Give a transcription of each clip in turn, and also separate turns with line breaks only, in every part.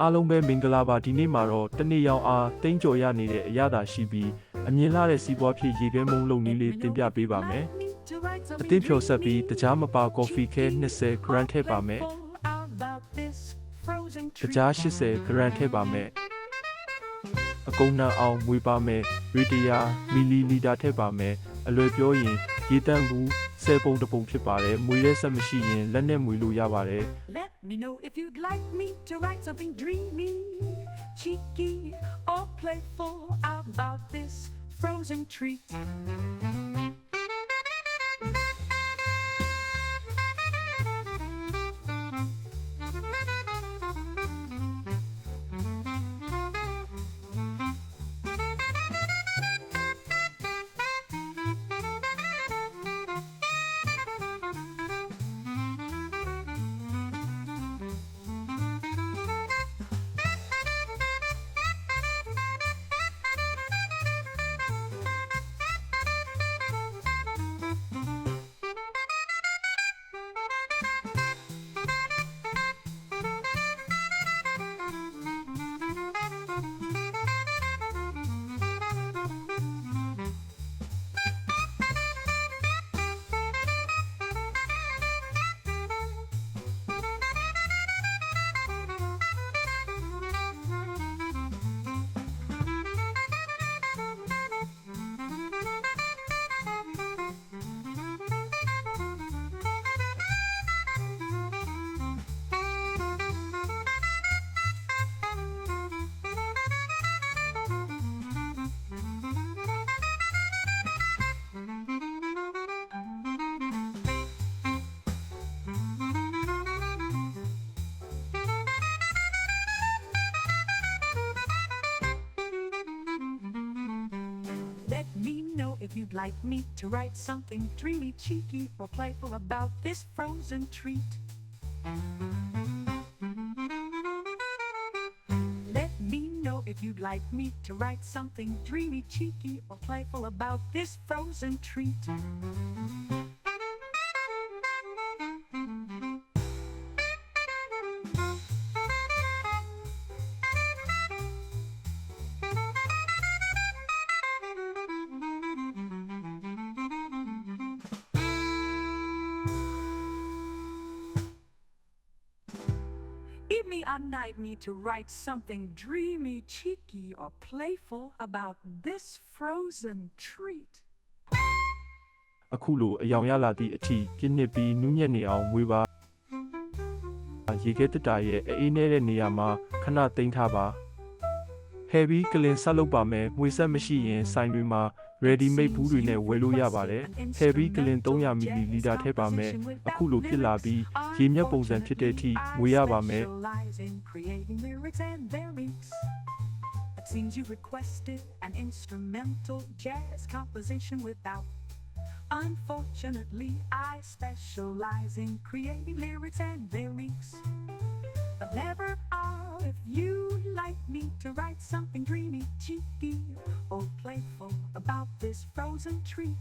အားလုံးပဲမင်္ဂလာပါဒီနေ့မှာတော့တနေ့ရောင်အားတိန်းကြော်ရနေတဲ့အရသာရှိပြီးအမြင်လှတဲ့စီးပွားဖြစ်ရေခဲမုံလုံးနည်းလေးတင်ပြပေးပါမယ်အသင်းဖြော်ဆက်ပြီးတကြားမပါကော်ဖီခဲ20 gram ထည့်ပါမယ်တကြား80 gram ထည့်ပါမယ်အကုန်နှံအောင်မွေပါမယ်ရေတရာမီလီလီတာထည့်ပါမယ်အလွယ်ပြောရင်ရေတန့်ဘူး10ပုံတစ်ပုံဖြစ်ပါတယ်မွေရဲဆက်မရှိရင်လက်နဲ့မွေလို့ရပါတယ်
Let me know if you'd like me to write something dreamy, cheeky, or playful about this frozen treat. Let me know if you'd like me to write something dreamy, cheeky, or playful about this frozen treat. Let me know if you'd like me to write something dreamy, cheeky, or playful about this frozen treat. If me or night me to write something dreamy, cheeky, or playful about this frozen treat.
အခုလိုအယောင်ရလာသည့်အထိပြင်းနစ်ပြီးနူးညံ့နေအောင်မွေပါရေခဲတက်တာရဲ့အေးနေတဲ့နေရာမှာခဏသိမ်းထားပါ heavy ကလင်ဆက်လုပ်ပါမယ်မွေဆက်မရှိရင်ဆိုင်တွေမှာ ready made ဘူးတွေနဲ့ဝယ်လို့ရပါတယ် heavy ကလင်300 ml ထည့်ပါမယ်အခုလိုဖြစ်လာပြီးရေမြက်ပုံစံဖြစ်တဲ့အထိဝေရပါမယ်
It seems you requested an instrumental jazz composition without. Unfortunately, I specialize in creating lyrics and lyrics. But never are if you'd like me to write something dreamy, cheeky, or playful about this frozen treat.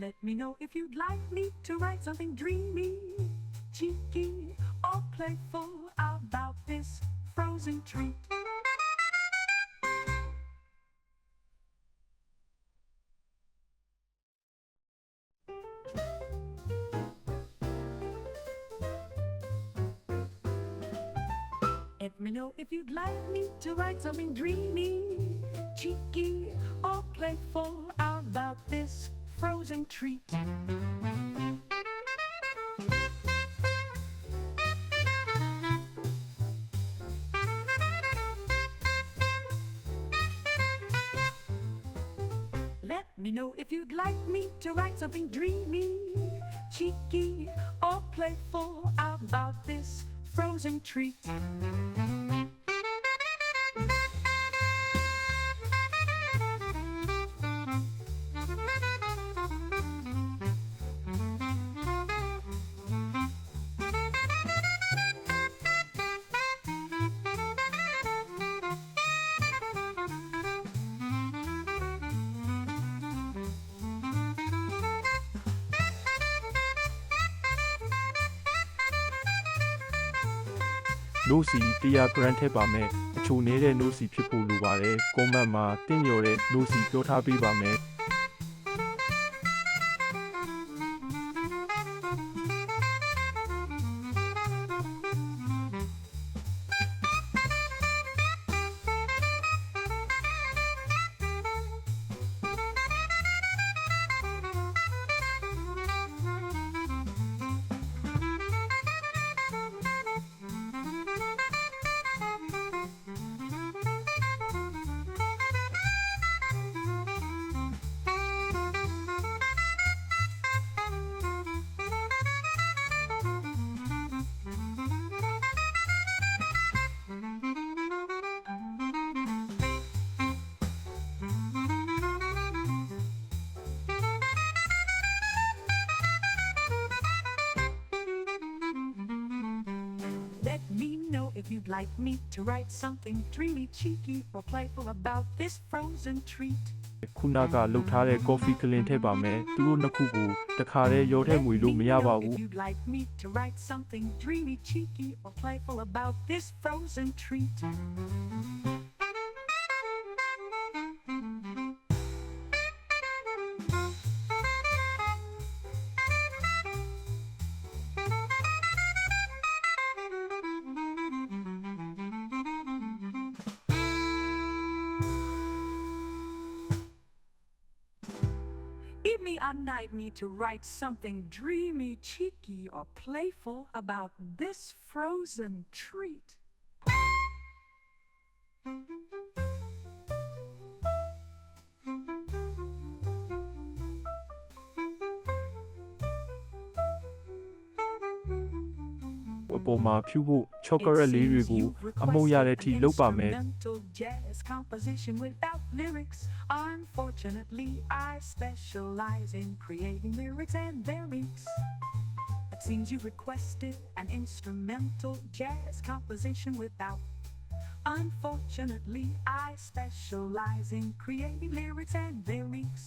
Let me know if you'd like me to write something dreamy, cheeky, or playful about this frozen treat. Let me know if you'd like me to write something dreamy, cheeky, or playful about this frozen treat. Let me know if you'd like me to write something dreamy, cheeky, or playful about this frozen treat.
နို့စီ100 gram ထည့်ပါမယ်အချိုနေတဲ့နို့စီဖြစ်ဖို့လိုပါတယ်ကွန်မန့်မှာတင့်လျော်တဲ့နို့စီပြောထားပေးပါမယ်
Let me know if you'd like me to write something dreamy, cheeky, or playful about this frozen treat.
ခုနကလှုပ်ထားတဲ့ coffee ကလင်ထည့်ပါမယ်သူတို့နှစ်ခုကိုတခါတည်းရောထည့်မွေလို့မရပါဘူး
If you'd like me to write something dreamy, cheeky, or playful about this frozen treat. Give me a night me to write something dreamy, cheeky, or playful about this frozen treat.
။အပေါ်မှာဖြူဖို့ chocolate လေးတွေကိုအမုံရတဲ့အထိလုပ်ပါမယ်
Instrumental jazz composition without lyrics. Unfortunately, I specialize in creating lyrics and lyrics. It seems you requested an instrumental jazz composition without. Unfortunately, I specialize in creating lyrics and lyrics.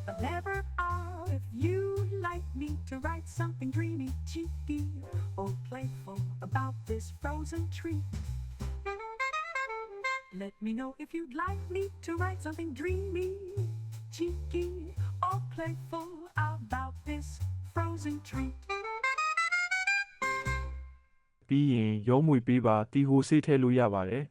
But never are if you'd like me to write something dreamy, cheeky, or playful about this frozen treat. Let me know if you'd like me to write something dreamy, cheeky, or playful about this frozen treat.
ပြီးရင်ရောမွေပေးပါတီဟိုဆေးထည့်လို့ရပါတယ်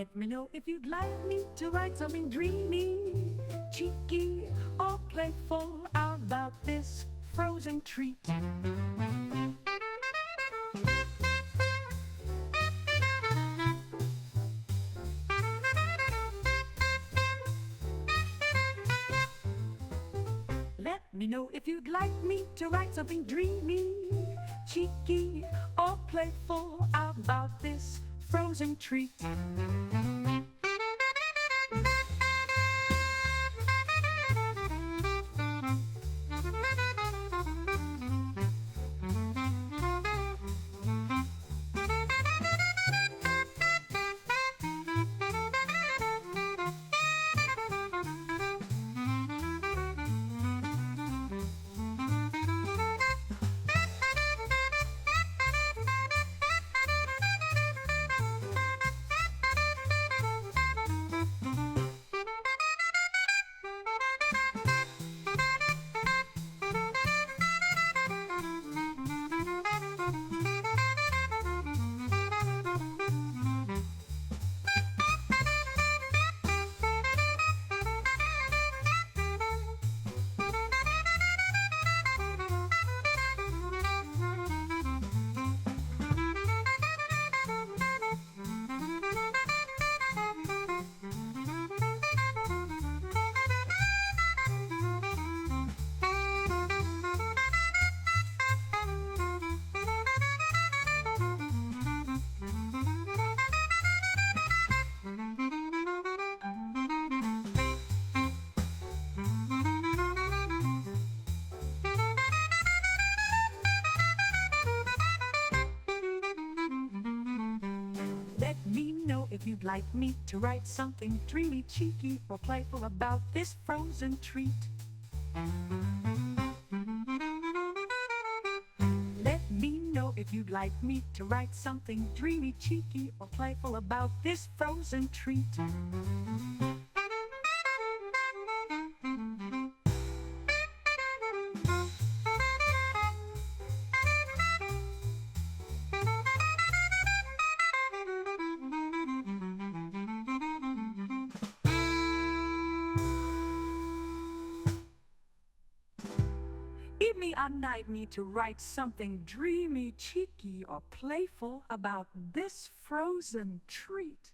Let me know if you'd like me to write something dreamy, cheeky, or playful about this frozen treat. Let me know if you'd like me to write something dreamy, cheeky, or playful about this frozen treat. Let me know if you'd like me to write something dreamy, cheeky, or playful about this frozen treat. Let me know if you'd like me to write something dreamy, cheeky, or playful about this frozen treat. Maybe I might need to write something dreamy, cheeky, or playful about this frozen treat.